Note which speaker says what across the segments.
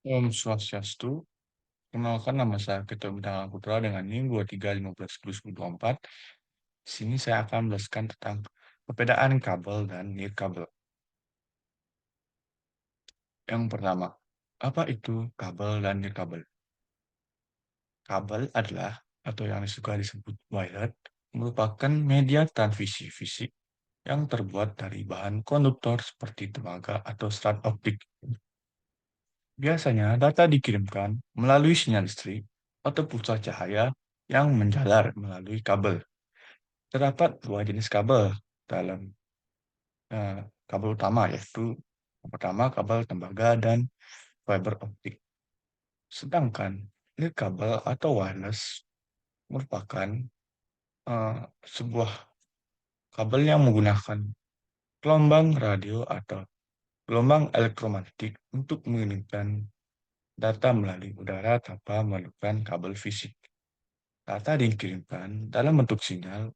Speaker 1: Om Swastiastu, kenalkan nama saya Ketua Bintang Putra dengan NIM 23151024. Di sini saya akan menjelaskan tentang perbedaan kabel dan nirkabel. Yang pertama, apa itu kabel dan nirkabel? Kabel adalah, atau yang suka disebut wire, merupakan media transmisi fisik yang terbuat dari bahan konduktor seperti tembaga atau serat optik. Biasanya data dikirimkan melalui sinyal listrik atau pulsa cahaya yang menjalar melalui kabel. Terdapat dua jenis kabel dalam kabel utama, yaitu yang pertama kabel tembaga dan fiber optik. Sedangkan nirkabel atau wireless merupakan sebuah kabel yang menggunakan gelombang radio atau gelombang elektromagnetik untuk mengirimkan data melalui udara tanpa memerlukan kabel fisik. Data dikirimkan dalam bentuk sinyal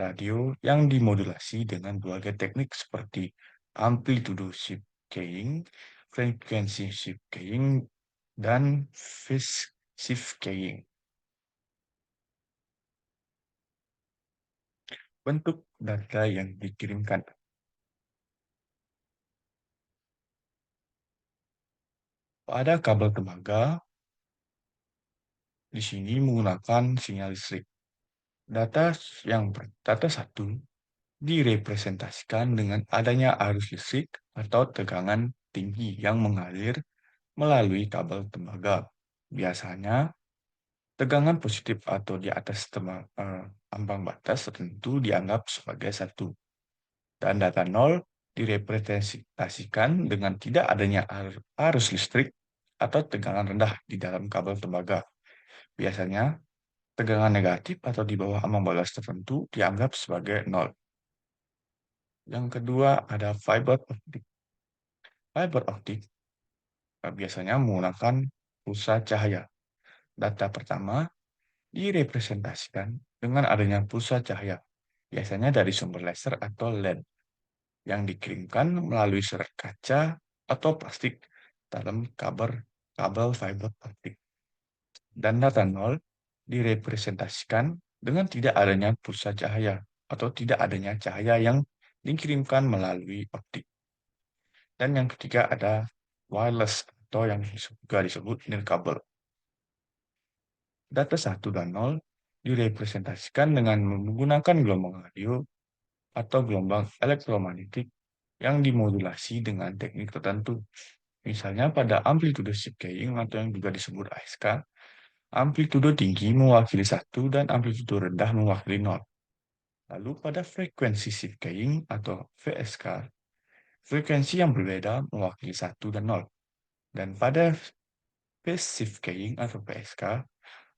Speaker 1: radio yang dimodulasi dengan berbagai teknik seperti amplitude shift keying, frequency shift keying, dan phase shift keying. Bentuk data yang dikirimkan. Pada kabel tembaga, di sini menggunakan sinyal listrik. Data satu direpresentasikan dengan adanya arus listrik atau tegangan tinggi yang mengalir melalui kabel tembaga. Biasanya, tegangan positif atau di atas ambang batas tertentu dianggap sebagai satu. Dan data nol direpresentasikan dengan tidak adanya arus listrik atau tegangan rendah di dalam kabel tembaga. Biasanya, tegangan negatif atau di bawah ambang batas tertentu dianggap sebagai nol. Yang kedua ada fiber optik. Fiber optik biasanya menggunakan pulsa cahaya. Data pertama direpresentasikan dengan adanya pulsa cahaya, biasanya dari sumber laser atau LED, yang dikirimkan melalui serat kaca atau plastik dalam kabel fiber optik. Dan data nol direpresentasikan dengan tidak adanya pulsa cahaya atau tidak adanya cahaya yang dikirimkan melalui optik. Dan yang ketiga ada wireless atau yang juga disebut nirkabel. Data 1 dan 0 direpresentasikan dengan menggunakan gelombang radio atau gelombang elektromagnetik yang dimodulasi dengan teknik tertentu. Misalnya pada amplitude shift keying atau yang juga disebut ASK, amplitude tinggi mewakili 1 dan amplitude rendah mewakili 0. Lalu pada frekuensi shift keying atau VSK, frekuensi yang berbeda mewakili 1 dan 0. Dan pada phase shift keying atau PSK,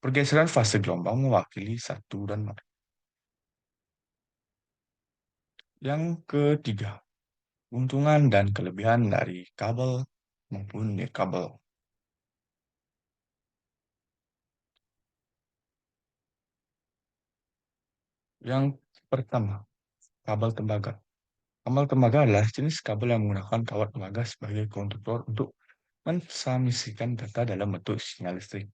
Speaker 1: pergeseran fase gelombang mewakili 1 dan 0. Yang ketiga, keuntungan dan kelebihan dari kabel maupun nirkabel. Yang pertama, kabel tembaga. Kabel tembaga adalah jenis kabel yang menggunakan kawat tembaga sebagai konduktor untuk mentransmisikan data dalam bentuk sinyal listrik.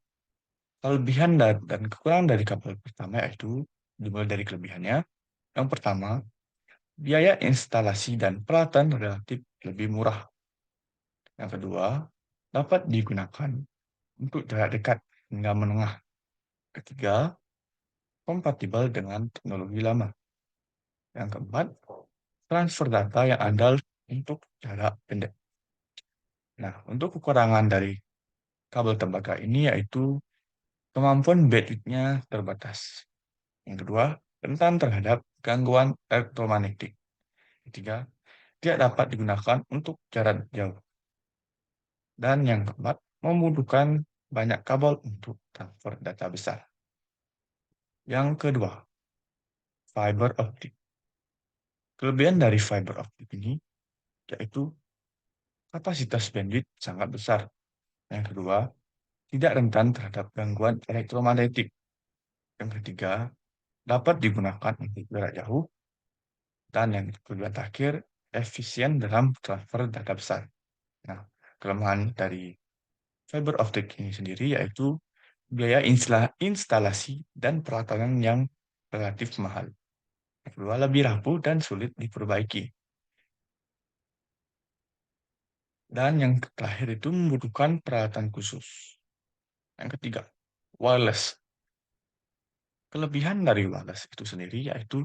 Speaker 1: Kelebihan dan kekurangan dari kabel pertama yaitu dimulai dari kelebihannya. Yang pertama, biaya instalasi dan peralatan relatif lebih murah. Yang kedua, dapat digunakan untuk jarak dekat hingga menengah. Ketiga, kompatibel dengan teknologi lama. Yang keempat, transfer data yang andal untuk jarak pendek. Nah, untuk kekurangan dari kabel tembaga ini yaitu kemampuan bandwidth-nya terbatas. Yang kedua, rentan terhadap gangguan elektromagnetik. Ketiga, tidak dapat digunakan untuk jarak jauh. Dan yang keempat, membutuhkan banyak kabel untuk transfer data besar. Yang kedua, fiber optik. Kelebihan dari fiber optik ini yaitu kapasitas bandwidth sangat besar. Yang kedua, tidak rentan terhadap gangguan elektromagnetik. Yang ketiga, dapat digunakan untuk jarak jauh. Dan yang kedua terakhir, efisien dalam transfer data besar. Nah, kelemahan dari Fiber optik ini sendiri yaitu biaya instalasi dan peralatan yang relatif mahal. Yang kedua, lebih rapuh dan sulit diperbaiki. Dan yang terakhir itu membutuhkan peralatan khusus. Yang ketiga, wireless. Kelebihan dari wireless itu sendiri yaitu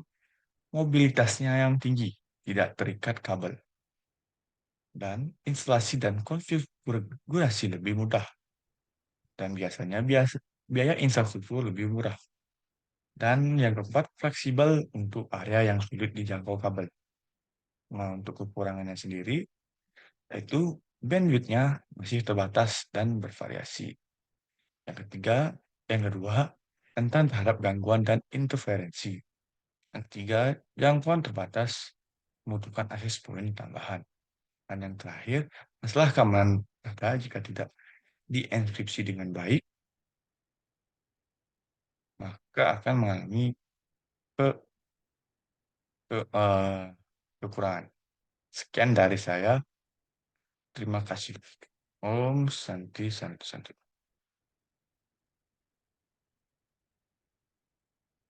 Speaker 1: mobilitasnya yang tinggi, tidak terikat kabel, dan instalasi dan konfigurasi lebih mudah, dan biasanya biaya infrastruktur lebih murah. Dan yang keempat, fleksibel untuk area yang sulit dijangkau kabel. Nah, untuk kekurangannya sendiri, yaitu bandwidth-nya masih terbatas dan bervariasi. Yang ketiga, yang kedua, rentan terhadap gangguan dan interferensi. Yang ketiga, jangkauan terbatas, membutuhkan akses poin tambahan. Dan yang terakhir, masalah keamanan data jika tidak dienkripsi dengan baik, maka akan mengalami ke, ke- eh, kekurangan. Sekian dari saya. Terima kasih. Om Santi Santi Santi.